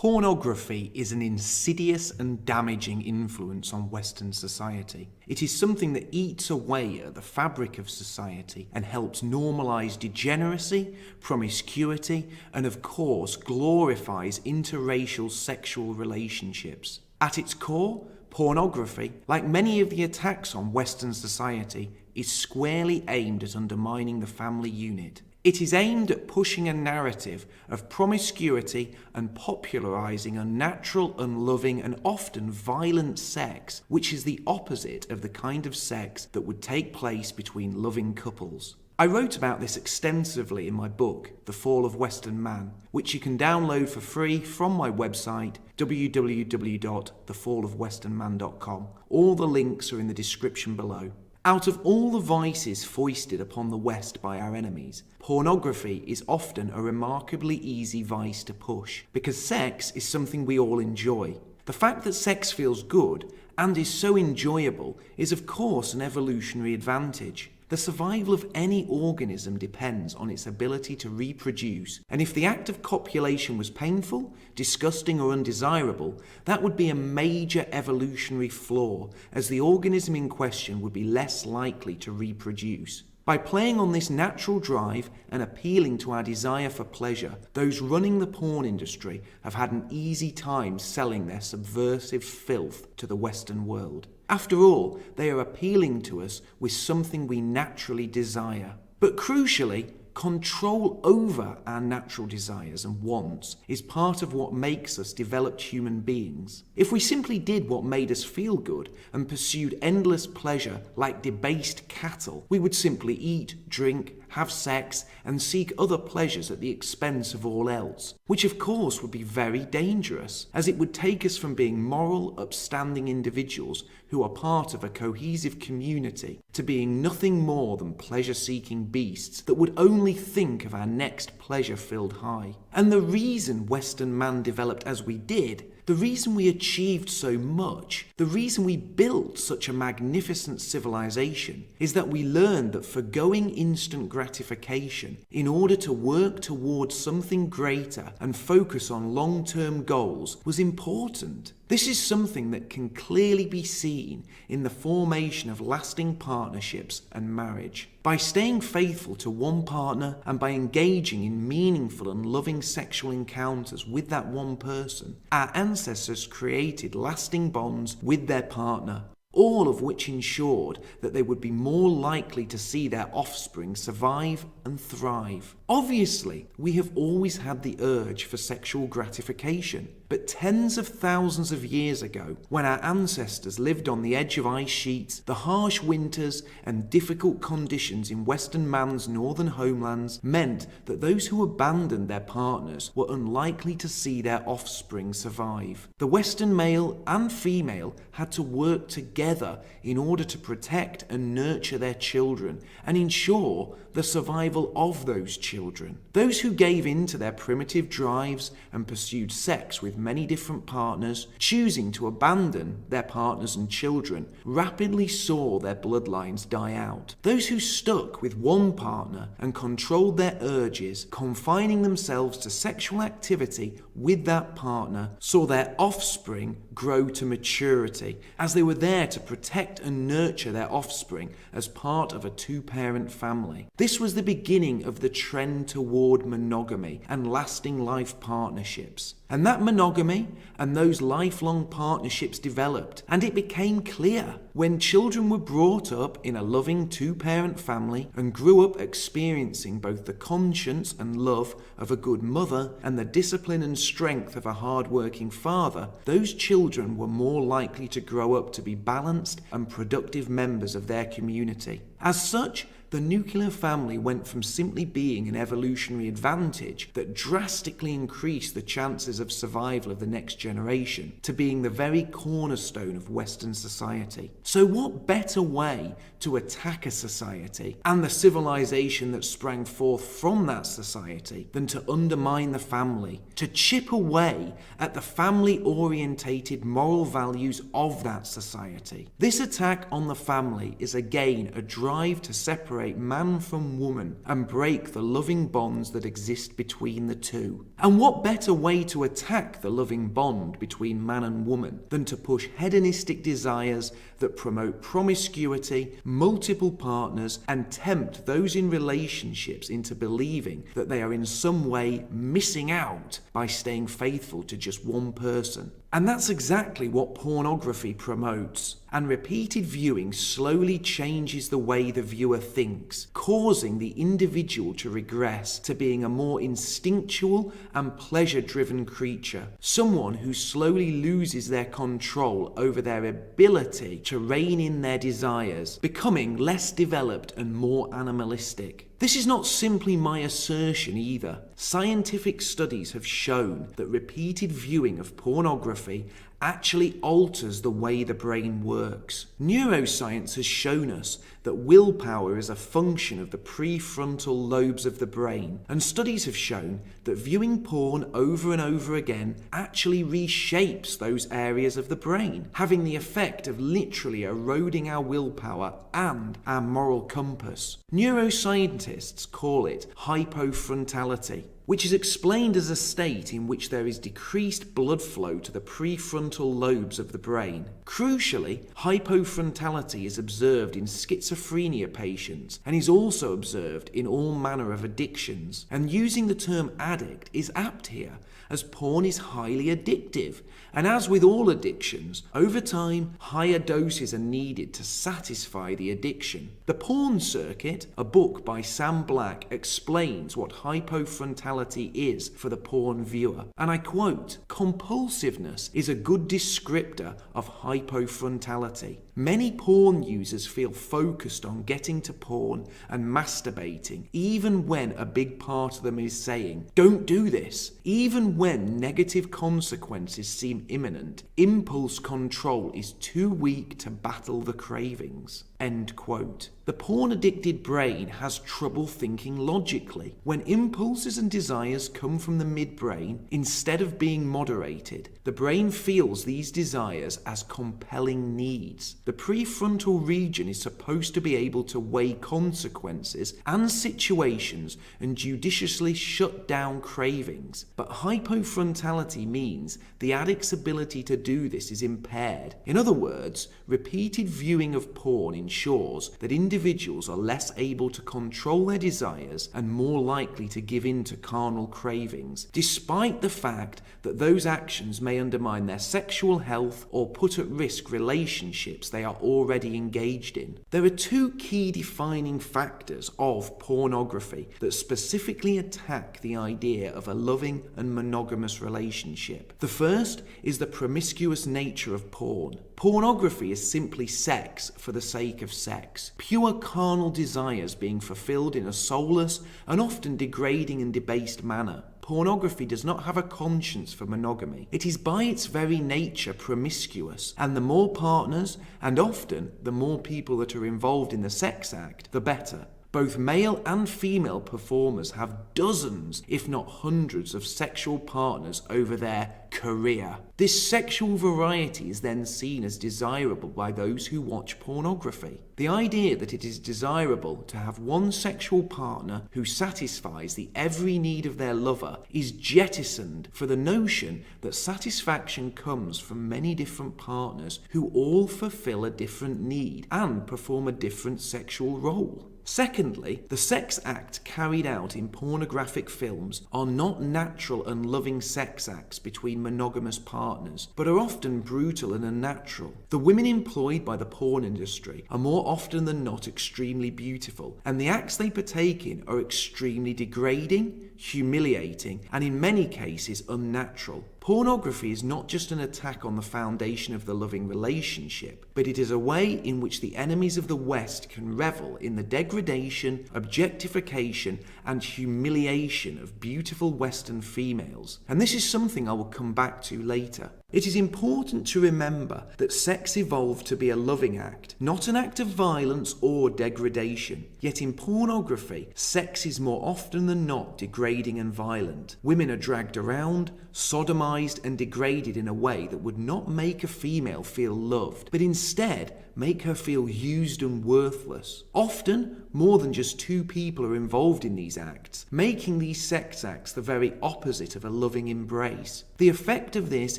Pornography is an insidious and damaging influence on Western society. It is something that eats away at the fabric of society and helps normalise degeneracy, promiscuity, and of course glorifies interracial sexual relationships. At its core, pornography, like many of the attacks on Western society, is squarely aimed at undermining the family unit. It is aimed at pushing a narrative of promiscuity and popularising unnatural, unloving and often violent sex, which is the opposite of the kind of sex that would take place between loving couples. I wrote about this extensively in my book, The Fall of Western Man, which you can download for free from my website, www.thefallofwesternman.com. All the links are in the description below. Out of all the vices foisted upon the West by our enemies, pornography is often a remarkably easy vice to push, because sex is something we all enjoy. The fact that sex feels good and is so enjoyable is of course an evolutionary advantage. The survival of any organism depends on its ability to reproduce, and if the act of copulation was painful, disgusting or undesirable, that would be a major evolutionary flaw, as the organism in question would be less likely to reproduce. By playing on this natural drive and appealing to our desire for pleasure, those running the porn industry have had an easy time selling their subversive filth to the Western world. After all, they are appealing to us with something we naturally desire. But crucially, control over our natural desires and wants is part of what makes us developed human beings. If we simply did what made us feel good and pursued endless pleasure like debased cattle, we would simply eat, drink, have sex and seek other pleasures at the expense of all else, which of course would be very dangerous, as it would take us from being moral, upstanding individuals who are part of a cohesive community to being nothing more than pleasure-seeking beasts that would only think of our next pleasure-filled high. And the reason Western man developed as we did, the reason we achieved so much, the reason we built such a magnificent civilization, is that we learned that forgoing instant gratification in order to work towards something greater and focus on long-term goals was important. This is something that can clearly be seen in the formation of lasting partnerships and marriage. By staying faithful to one partner and by engaging in meaningful and loving sexual encounters with that one person, our ancestors created lasting bonds with their partner, all of which ensured that they would be more likely to see their offspring survive and thrive. Obviously, we have always had the urge for sexual gratification, but tens of thousands of years ago, when our ancestors lived on the edge of ice sheets, the harsh winters and difficult conditions in Western man's northern homelands meant that those who abandoned their partners were unlikely to see their offspring survive. The Western male and female had to work together in order to protect and nurture their children and ensure the survival of those children. Those who gave in to their primitive drives and pursued sex with many different partners, choosing to abandon their partners and children, rapidly saw their bloodlines die out. Those who stuck with one partner and controlled their urges, confining themselves to sexual activity with that partner, saw their offspring grow to maturity, as they were there to protect and nurture their offspring as part of a two-parent family. This was the beginning of the trend toward monogamy and lasting life partnerships. And that monogamy and those lifelong partnerships developed, and it became clear when children were brought up in a loving two-parent family and grew up experiencing both the conscience and love of a good mother and the discipline and strength of a hard-working father, those children were more likely to grow up to be balanced and productive members of their community. As such, the nuclear family went from simply being an evolutionary advantage that drastically increased the chances of survival of the next generation to being the very cornerstone of Western society. So what better way to attack a society and the civilization that sprang forth from that society than to undermine the family, to chip away at the family-orientated moral values of that society? This attack on the family is again a drive to separate separate man from woman and break the loving bonds that exist between the two. And what better way to attack the loving bond between man and woman than to push hedonistic desires that promote promiscuity, multiple partners, and tempt those in relationships into believing that they are in some way missing out by staying faithful to just one person. And that's exactly what pornography promotes. And repeated viewing slowly changes the way the viewer thinks, causing the individual to regress to being a more instinctual and pleasure-driven creature. Someone who slowly loses their control over their ability to rein in their desires, becoming less developed and more animalistic. This is not simply my assertion either. Scientific studies have shown that repeated viewing of pornography actually alters the way the brain works. Neuroscience has shown us that willpower is a function of the prefrontal lobes of the brain, and studies have shown that viewing porn over and over again actually reshapes those areas of the brain, having the effect of literally eroding our willpower and our moral compass. Neuroscientists call it hypofrontality, which is explained as a state in which there is decreased blood flow to the prefrontal lobes of the brain. Crucially, hypofrontality is observed in schizophrenia patients and is also observed in all manner of addictions. And using the term addict is apt here, as porn is highly addictive. And as with all addictions, over time, higher doses are needed to satisfy the addiction. The Porn Circuit, a book by Sam Black, explains what hypofrontality is for the porn viewer. And I quote, "Compulsiveness is a good descriptor of hypofrontality. Many porn users feel focused on getting to porn and masturbating, even when a big part of them is saying, 'Don't do this.' Even when negative consequences seem imminent, impulse control is too weak to battle the cravings." End quote. The porn-addicted brain has trouble thinking logically. When impulses and desires come from the midbrain, instead of being moderated, the brain feels these desires as compelling needs. The prefrontal region is supposed to be able to weigh consequences and situations and judiciously shut down cravings. But hypofrontality means the addict's ability to do this is impaired. In other words, repeated viewing of porn ensures that individuals are less able to control their desires and more likely to give in to carnal cravings, despite the fact that those actions may undermine their sexual health or put at risk relationships they are already engaged in. There are two key defining factors of pornography that specifically attack the idea of a loving and monogamous relationship. The first is the promiscuous nature of porn. Pornography is simply sex for the sake of sex, pure carnal desires being fulfilled in a soulless and often degrading and debased manner. Pornography does not have a conscience for monogamy. It is by its very nature promiscuous, and the more partners, and often the more people that are involved in the sex act, the better. Both male and female performers have dozens, if not hundreds, of sexual partners over their career. This sexual variety is then seen as desirable by those who watch pornography. The idea that it is desirable to have one sexual partner who satisfies the every need of their lover is jettisoned for the notion that satisfaction comes from many different partners who all fulfill a different need and perform a different sexual role. Secondly, the sex act carried out in pornographic films are not natural and loving sex acts between monogamous partners, but are often brutal and unnatural. The women employed by the porn industry are more often than not extremely beautiful, and the acts they partake in are extremely degrading, humiliating, and in many cases unnatural. Pornography is not just an attack on the foundation of the loving relationship, but it is a way in which the enemies of the West can revel in the degradation, objectification, and humiliation of beautiful Western females. And this is something I will come back to later. It is important to remember that sex evolved to be a loving act, not an act of violence or degradation. Yet in pornography, sex is more often than not degrading and violent. Women are dragged around, sodomized and degraded in a way that would not make a female feel loved, but instead make her feel used and worthless. Often, more than just two people are involved in these acts, making these sex acts the very opposite of a loving embrace. The effect of this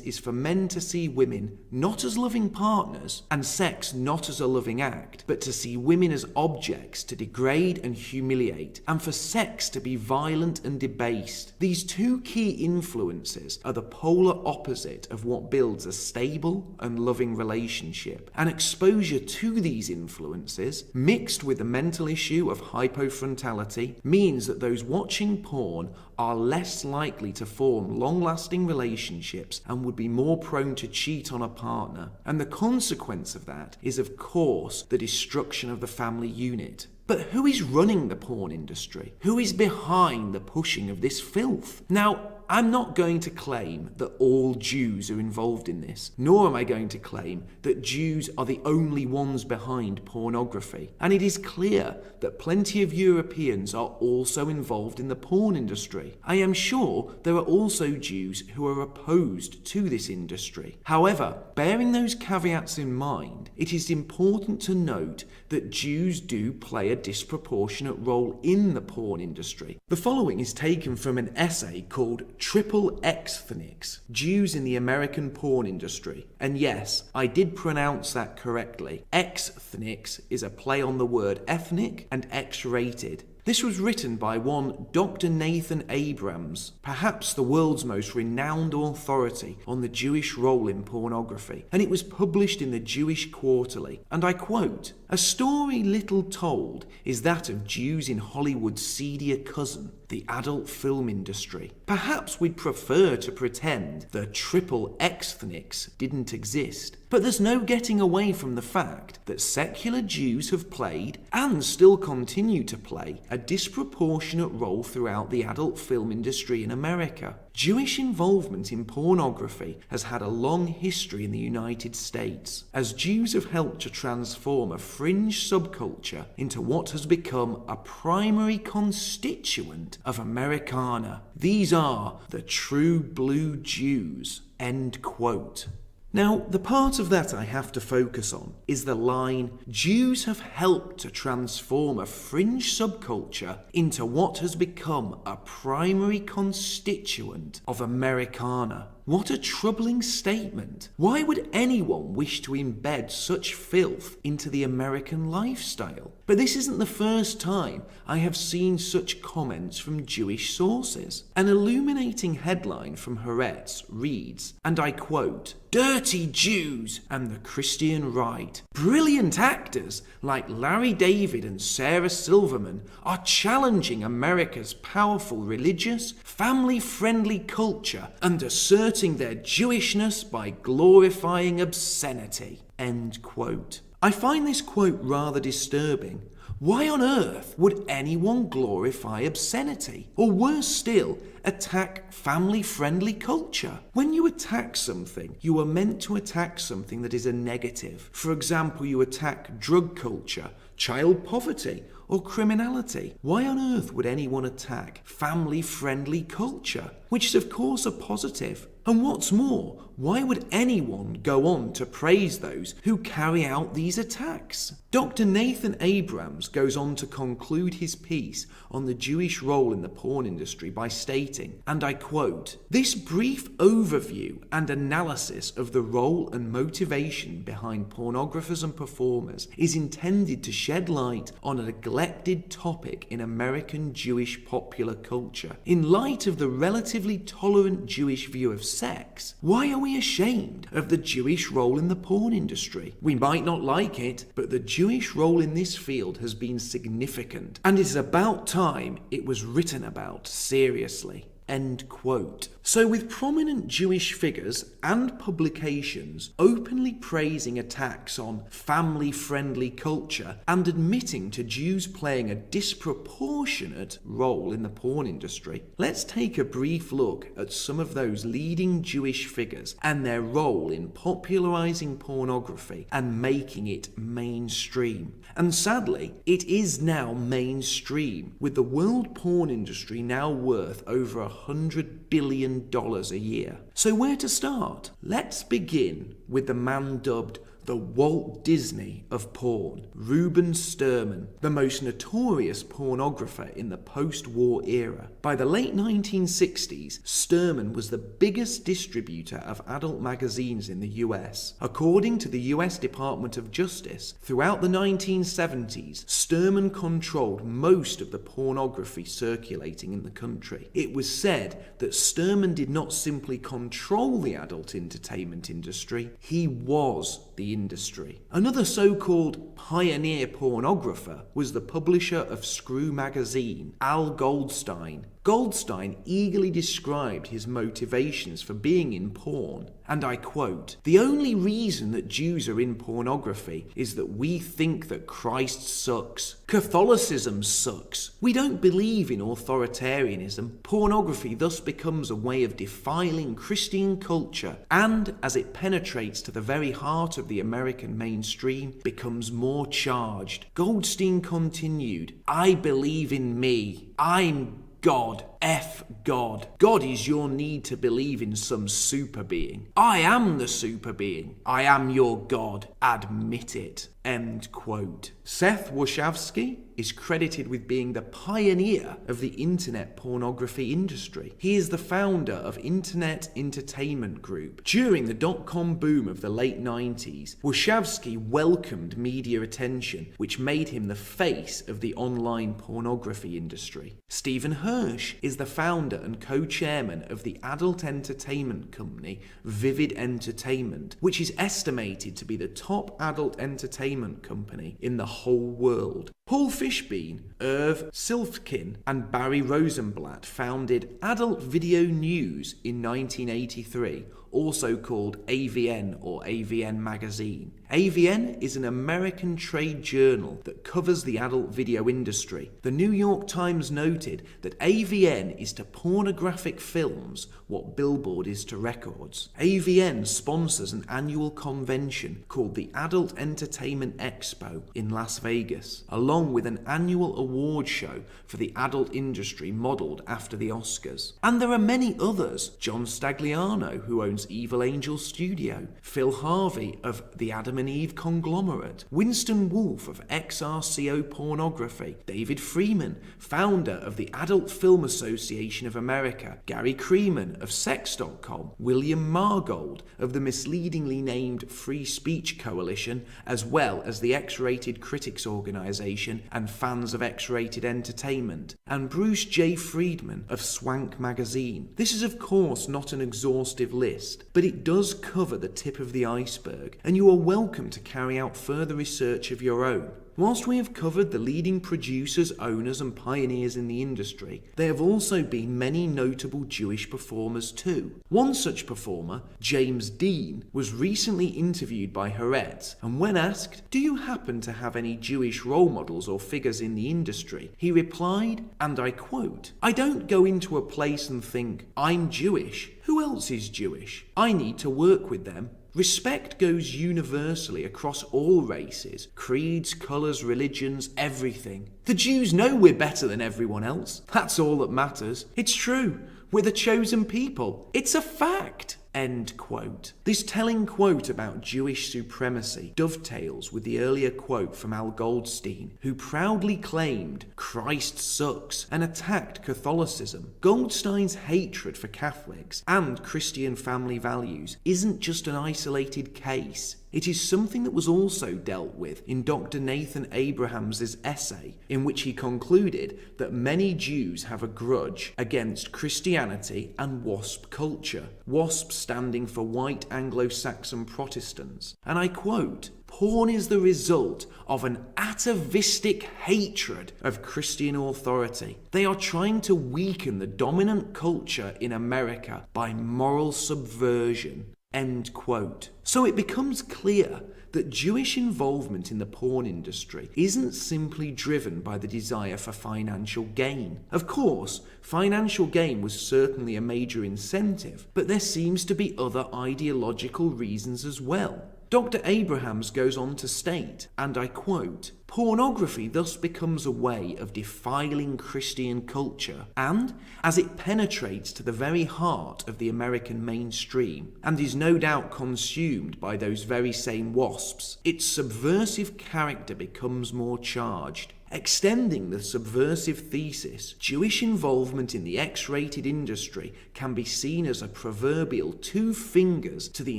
is for men to see women not as loving partners and sex not as a loving act, but to see women as objects to degrade and humiliate, and for sex to be violent and debased. These two key influences are the polar opposite of what builds a stable and loving relationship, and exposure to these influences, mixed with the mental issue of hypofrontality, means that those watching porn are less likely to form long-lasting relationships and would be more prone to cheat on a partner. And the consequence of that is, of course, the destruction of the family unit. But who is running the porn industry? Who is behind the pushing of this filth? Now, I'm not going to claim that all Jews are involved in this, nor am I going to claim that Jews are the only ones behind pornography. And it is clear that plenty of Europeans are also involved in the porn industry. I am sure there are also Jews who are opposed to this industry. However, bearing those caveats in mind, it is important to note that Jews do play a disproportionate role in the porn industry. The following is taken from an essay called Triple Ethnics, Jews in the American Porn Industry. And yes, I did pronounce that correctly. Ethnics is a play on the word ethnic and X-rated. This was written by one Dr. Nathan Abrams, perhaps the world's most renowned authority on the Jewish role in pornography, and it was published in the Jewish Quarterly. And I quote, "A story little told is that of Jews in Hollywood's seedier cousin, the adult film industry. Perhaps we'd prefer to pretend the triple ethnics didn't exist. But there's no getting away from the fact that secular Jews have played, and still continue to play, a disproportionate role throughout the adult film industry in America. Jewish involvement in pornography has had a long history in the United States, as Jews have helped to transform a fringe subculture into what has become a primary constituent of Americana. These are the true blue Jews." End quote. Now, the part of that I have to focus on is the line, "Jews have helped to transform a fringe subculture into what has become a primary constituent of Americana." What a troubling statement. Why would anyone wish to embed such filth into the American lifestyle? But this isn't the first time I have seen such comments from Jewish sources. An illuminating headline from Haaretz reads, and I quote, "Dirty Jews and the Christian right. Brilliant actors like Larry David and Sarah Silverman are challenging America's powerful religious, family-friendly culture and asserting their Jewishness by glorifying obscenity." End quote. I find this quote rather disturbing. Why on earth would anyone glorify obscenity? Or worse still, attack family-friendly culture? When you attack something, you are meant to attack something that is a negative. For example, you attack drug culture, child poverty, or criminality. Why on earth would anyone attack family-friendly culture? Which is of course a positive. And what's more, why would anyone go on to praise those who carry out these attacks? Dr. Nathan Abrams goes on to conclude his piece on the Jewish role in the porn industry by stating, and I quote, "This brief overview and analysis of the role and motivation behind pornographers and performers is intended to shed light on a neglected topic in American Jewish popular culture. In light of the relatively tolerant Jewish view of sex, why are we ashamed of the Jewish role in the porn industry? We might not like it, but the Jewish role in this field has been significant, and it is about time it was written about seriously." End quote. So with prominent Jewish figures and publications openly praising attacks on family-friendly culture and admitting to Jews playing a disproportionate role in the porn industry, let's take a brief look at some of those leading Jewish figures and their role in popularizing pornography and making it mainstream. And sadly, it is now mainstream, with the world porn industry now worth over $100 billion a year. So where to start? Let's begin with the man dubbed the Walt Disney of porn, Ruben Sturman, the most notorious pornographer in the post-war era. By the late 1960s, Sturman was the biggest distributor of adult magazines in the US. According to the US Department of Justice, throughout the 1970s, Sturman controlled most of the pornography circulating in the country. It was said that Sturman did not simply control the adult entertainment industry, he was the industry. Another so-called pioneer pornographer was the publisher of Screw magazine, Al Goldstein. Goldstein eagerly described his motivations for being in porn, and I quote, "The only reason that Jews are in pornography is that we think that Christ sucks. Catholicism sucks. We don't believe in authoritarianism. Pornography thus becomes a way of defiling Christian culture, and as it penetrates to the very heart of the American mainstream, becomes more charged." Goldstein continued, "I believe in me. I'm God. F God. God is your need to believe in some super being. I am the super being. I am your God. Admit it." End quote. Seth Wachowski is credited with being the pioneer of the internet pornography industry. He is the founder of Internet Entertainment Group. During the dot-com boom of the late 90s, Wachowski welcomed media attention, which made him the face of the online pornography industry. Stephen Hirsch is the founder and co-chairman of the adult entertainment company Vivid Entertainment, which is estimated to be the top adult entertainment company in the whole world. Paul Fishbein, Irv Silfkin, and Barry Rosenblatt founded Adult Video News in 1983, also called AVN or AVN Magazine. AVN is an American trade journal that covers the adult video industry. The New York Times noted that AVN is to pornographic films what Billboard is to records. AVN sponsors an annual convention called the Adult Entertainment Expo in Las Vegas, along with an annual award show for the adult industry modeled after the Oscars. And there are many others. John Stagliano, who owns Evil Angel Studio, Phil Harvey of the Adam and Eve conglomerate, Winston Wolfe of XRCO Pornography, David Freeman, founder of the Adult Film Association of America, Gary Creeman of Sex.com, William Margold of the misleadingly named Free Speech Coalition, as well as the X-Rated Critics Organization and Fans of X-Rated Entertainment, and Bruce J. Friedman of Swank Magazine. This is of course not an exhaustive list, but it does cover the tip of the iceberg, and you are welcome to carry out further research of your own. Whilst we have covered the leading producers, owners and pioneers in the industry, there have also been many notable Jewish performers too. One such performer, James Dean, was recently interviewed by Haaretz, and when asked, "Do you happen to have any Jewish role models or figures in the industry?" he replied, and I quote, "I don't go into a place and think, I'm Jewish. Who else is Jewish? I need to work with them. Respect goes universally across all races, creeds, colours, religions, everything. The Jews know we're better than everyone else. That's all that matters. It's true. We're the chosen people. It's a fact." End quote. This telling quote about Jewish supremacy dovetails with the earlier quote from Al Goldstein, who proudly claimed Christ sucks and attacked Catholicism. Goldstein's hatred for Catholics and Christian family values isn't just an isolated case. It is something that was also dealt with in Dr. Nathan Abrahams's essay, in which he concluded that many Jews have a grudge against Christianity and WASP culture, WASP standing for White Anglo-Saxon Protestants. And I quote, "Porn is the result of an atavistic hatred of Christian authority. They are trying to weaken the dominant culture in America by moral subversion." End quote. So it becomes clear that Jewish involvement in the porn industry isn't simply driven by the desire for financial gain. Of course, financial gain was certainly a major incentive, but there seems to be other ideological reasons as well. Dr. Abrahams goes on to state, and I quote, "Pornography thus becomes a way of defiling Christian culture, and, as it penetrates to the very heart of the American mainstream, and is no doubt consumed by those very same WASPs, its subversive character becomes more charged. Extending the subversive thesis, Jewish involvement in the X-rated industry can be seen as a proverbial 2 fingers to the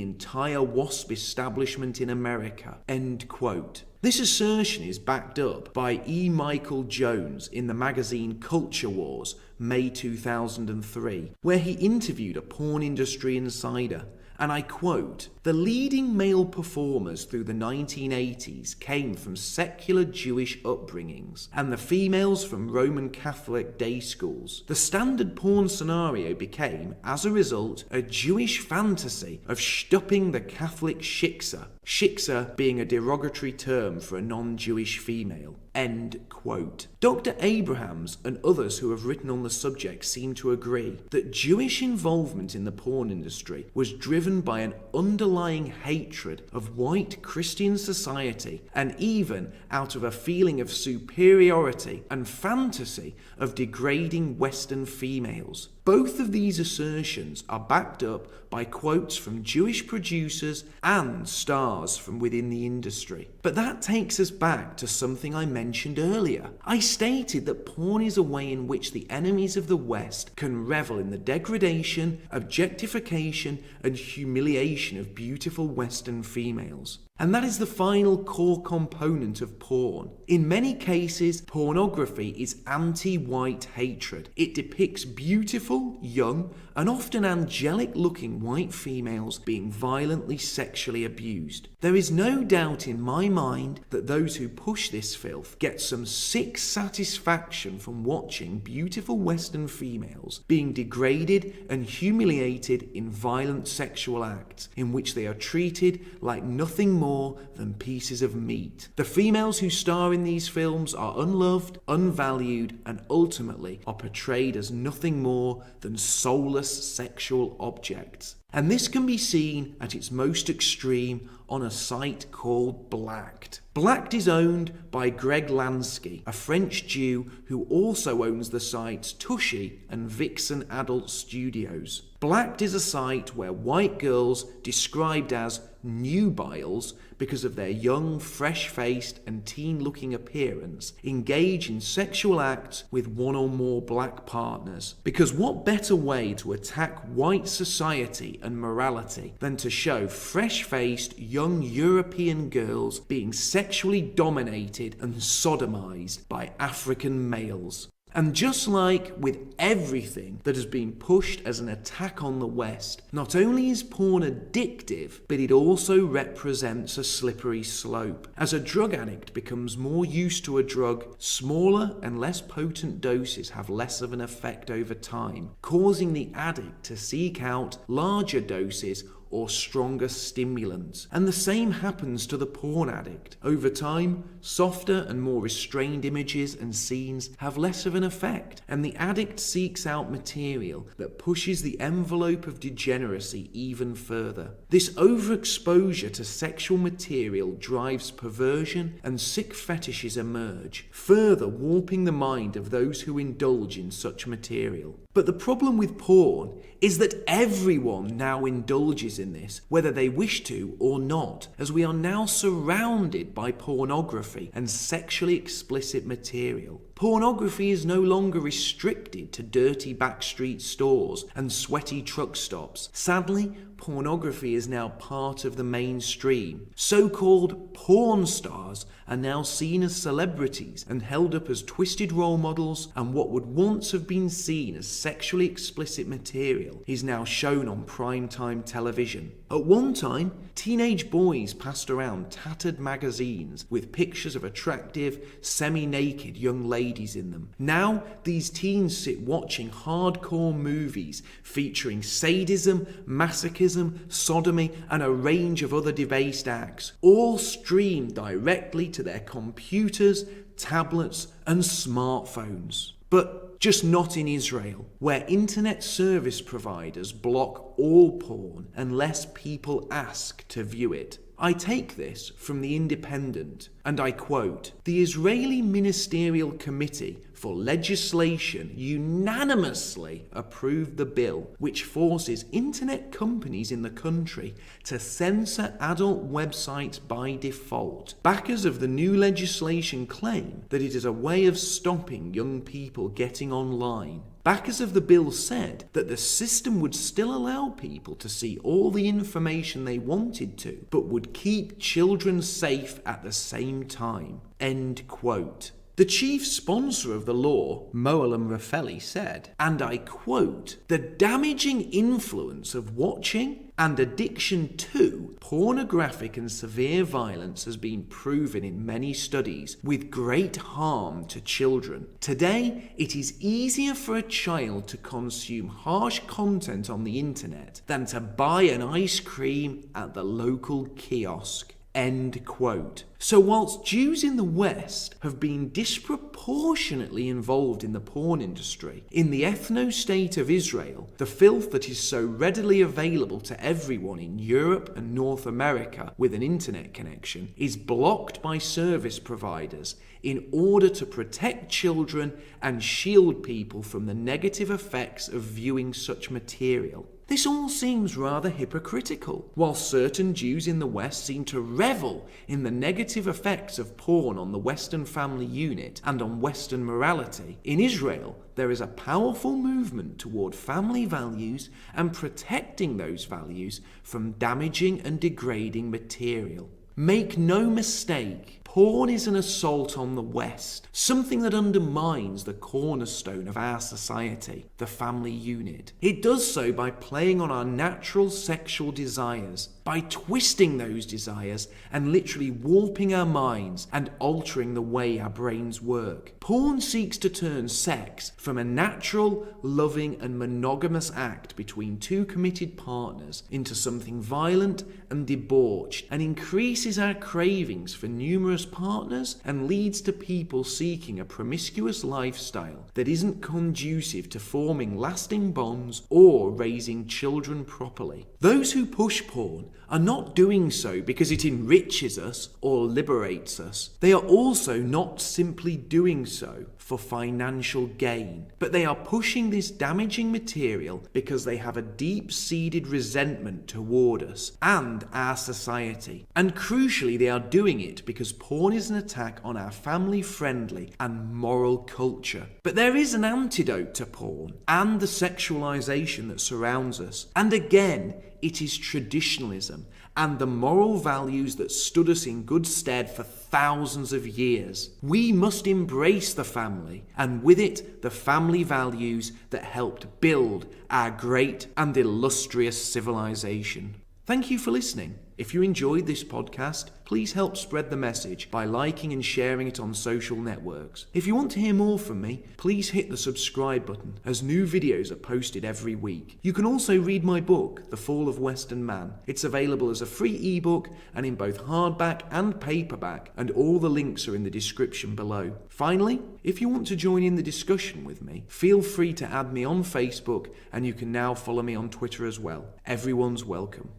entire WASP establishment in America." End quote. This assertion is backed up by E. Michael Jones in the magazine Culture Wars, May 2003, where he interviewed a porn industry insider. And I quote, "The leading male performers through the 1980s came from secular Jewish upbringings, and the females from Roman Catholic day schools. The standard porn scenario became, as a result, a Jewish fantasy of shtupping the Catholic shiksa, shiksa being a derogatory term for a non-Jewish female." End quote. Dr. Abrahams and others who have written on the subject seem to agree that Jewish involvement in the porn industry was driven by an underlying hatred of white Christian society, and even out of a feeling of superiority and fantasy of degrading Western females. Both of these assertions are backed up by quotes from Jewish producers and stars from within the industry. But that takes us back to something I mentioned earlier. I stated that porn is a way in which the enemies of the West can revel in the degradation, objectification, and humiliation of beautiful Western females. And that is the final core component of porn. In many cases, pornography is anti-white hatred. It depicts beautiful, young, and often angelic-looking white females being violently sexually abused. There is no doubt in my mind that those who push this filth get some sick satisfaction from watching beautiful Western females being degraded and humiliated in violent sexual acts in which they are treated like nothing more than pieces of meat. The females who star in these films are unloved, unvalued, and ultimately are portrayed as nothing more than soulless sexual objects. And this can be seen at its most extreme on a site called Blacked. Blacked is owned by Greg Lansky, a French Jew who also owns the sites Tushy and Vixen Adult Studios. Blacked is a site where white girls, described as nubiles because of their young, fresh-faced and teen-looking appearance, engage in sexual acts with one or more black partners. Because what better way to attack white society and morality than to show fresh-faced young European girls being sexually dominated and sodomized by African males? And just like with everything that has been pushed as an attack on the West, not only is porn addictive, but it also represents a slippery slope. As a drug addict becomes more used to a drug, smaller and less potent doses have less of an effect over time, causing the addict to seek out larger doses or stronger stimulants. And the same happens to the porn addict. Over time, softer and more restrained images and scenes have less of an effect, and the addict seeks out material that pushes the envelope of degeneracy even further. This overexposure to sexual material drives perversion, and sick fetishes emerge, further warping the mind of those who indulge in such material. But the problem with porn is that everyone now indulges in this, whether they wish to or not, as we are now surrounded by pornography and sexually explicit material. Pornography is no longer restricted to dirty backstreet stores and sweaty truck stops. Sadly, pornography is now part of the mainstream. So-called porn stars are now seen as celebrities and held up as twisted role models, and what would once have been seen as sexually explicit material is now shown on primetime television. At one time, teenage boys passed around tattered magazines with pictures of attractive, semi-naked young ladies in them. Now, these teens sit watching hardcore movies featuring sadism, masochism, sodomy, and a range of other debased acts, all streamed directly to their computers, tablets, and smartphones. But just not in Israel, where internet service providers block all porn unless people ask to view it. I take this from The Independent, and I quote, "The Israeli Ministerial Committee for Legislation unanimously approved the bill which forces internet companies in the country to censor adult websites by default. Backers of the new legislation claim that it is a way of stopping young people getting online. Backers of the bill said that the system would still allow people to see all the information they wanted to, but would keep children safe at the same time." End quote. The chief sponsor of the law, Moalem Rafeli, said, and I quote, "The damaging influence of watching and addiction to pornographic and severe violence has been proven in many studies with great harm to children. Today, it is easier for a child to consume harsh content on the internet than to buy an ice cream at the local kiosk." End quote. So whilst Jews in the West have been disproportionately involved in the porn industry, in the ethno-state of Israel, the filth that is so readily available to everyone in Europe and North America with an internet connection is blocked by service providers in order to protect children and shield people from the negative effects of viewing such material. This all seems rather hypocritical. While certain Jews in the West seem to revel in the negative effects of porn on the Western family unit and on Western morality, in Israel there is a powerful movement toward family values and protecting those values from damaging and degrading material. Make no mistake, porn is an assault on the West, something that undermines the cornerstone of our society, the family unit. It does so by playing on our natural sexual desires, by twisting those desires and literally warping our minds and altering the way our brains work. Porn seeks to turn sex from a natural, loving and monogamous act between two committed partners into something violent and debauched, and increases our cravings for numerous partners and leads to people seeking a promiscuous lifestyle that isn't conducive to forming lasting bonds or raising children properly. Those who push porn are not doing so because it enriches us or liberates us. They are also not simply doing so for financial gain, but they are pushing this damaging material because they have a deep-seated resentment toward us and our society. And crucially, they are doing it because porn is an attack on our family-friendly and moral culture. But there is an antidote to porn and the sexualization that surrounds us. And again, it is traditionalism and the moral values that stood us in good stead for thousands of years. We must embrace the family, and with it, the family values that helped build our great and illustrious civilization. Thank you for listening. If you enjoyed this podcast, please help spread the message by liking and sharing it on social networks. If you want to hear more from me, please hit the subscribe button, as new videos are posted every week. You can also read my book, The Fall of Western Man. It's available as a free ebook and in both hardback and paperback, and all the links are in the description below. Finally, if you want to join in the discussion with me, feel free to add me on Facebook, and you can now follow me on Twitter as well. Everyone's welcome.